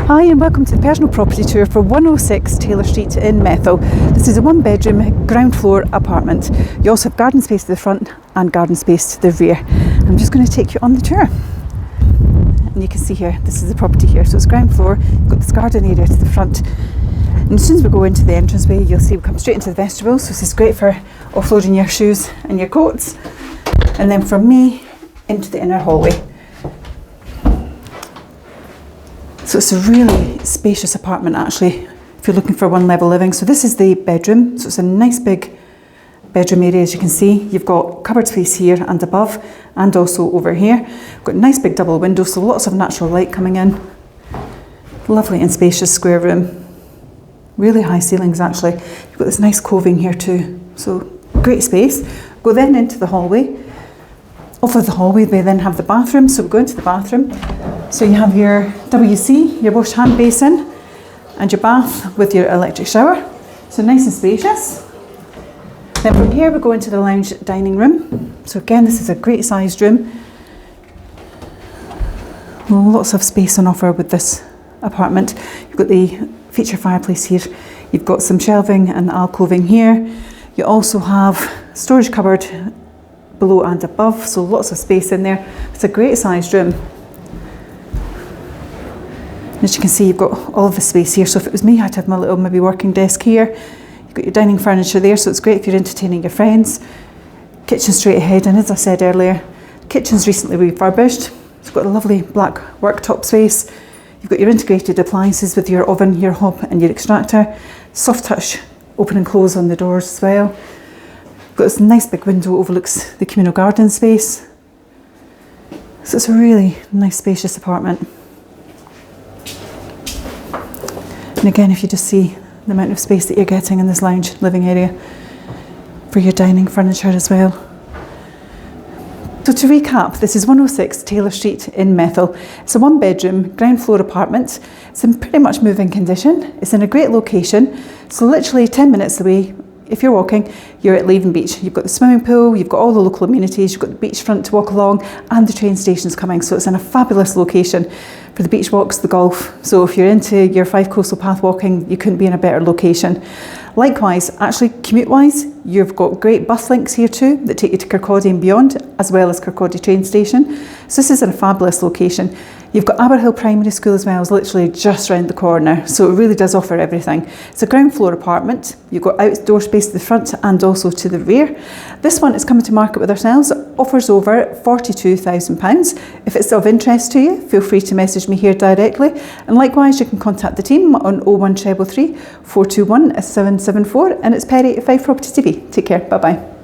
Hi and welcome to the personal property tour for 106 Taylor Street in Methil. This is a one bedroom ground floor apartment. You also have garden space to the front and garden space to the rear. I'm just going to take you on the tour. And you can see here, this is the property here. So it's ground floor, you've got this garden area to the front. And as soon as we go into the entranceway, you'll see we come straight into the vestibule. So this is great for offloading your shoes and your coats. And then from me, into the inner hallway. So it's a really spacious apartment actually, if you're looking for one level living. So this is the bedroom. So it's a nice big bedroom area, as you can see. You've got cupboard space here and above, and also over here. You've got a nice big double window, so lots of natural light coming in. Lovely and spacious square room. Really high ceilings actually. You've got this nice coving here too. So great space. Go then into the hallway. Off of the hallway, we then have the bathroom. So we go into the bathroom. So you have your WC, your wash hand basin, and your bath with your electric shower. So nice and spacious. Then from here we go into the lounge dining room. So again, this is a great sized room. Lots of space on offer with this apartment. You've got the feature fireplace here. You've got some shelving and alcoving here. You also have storage cupboard below and above, so lots of space in there. It's a great sized room. As you can see, you've got all of the space here. So if it was me, I'd have my little maybe working desk here. You've got your dining furniture there, so it's great if you're entertaining your friends. Kitchen straight ahead, and as I said earlier, kitchen's recently refurbished. It's got a lovely black worktop space. You've got your integrated appliances with your oven, your hob and your extractor. Soft touch open and close on the doors as well. You've got this nice big window overlooks the communal garden space. So it's a really nice spacious apartment. And again, if you just see the amount of space that you're getting in this lounge living area for your dining furniture as well. So to recap, this is 106 Taylor Street in Methil. It's a one bedroom ground floor apartment. It's in pretty much moving condition. It's in a great location. So literally 10 minutes away, if you're walking, you're at Leven Beach. You've got the swimming pool, you've got all the local amenities, you've got the beachfront to walk along, and the train station's coming. So it's in a fabulous location for the beach walks, the golf. So if you're into your Fife Coastal Path walking, you couldn't be in a better location. Likewise, actually commute-wise, you've got great bus links here too that take you to Kirkcaldy and beyond, as well as Kirkcaldy train station. So this is in a fabulous location. You've got Aberhill Primary School as well, it's literally just round the corner. So it really does offer everything. It's a ground floor apartment. You've got outdoor space to the front and also to the rear. This one is coming to market with ourselves. It offers over £42,000. If it's of interest to you, feel free to message me here directly. And likewise, you can contact the team on 01333 421 774. And it's Perry at Fife Property TV. Take care. Bye bye.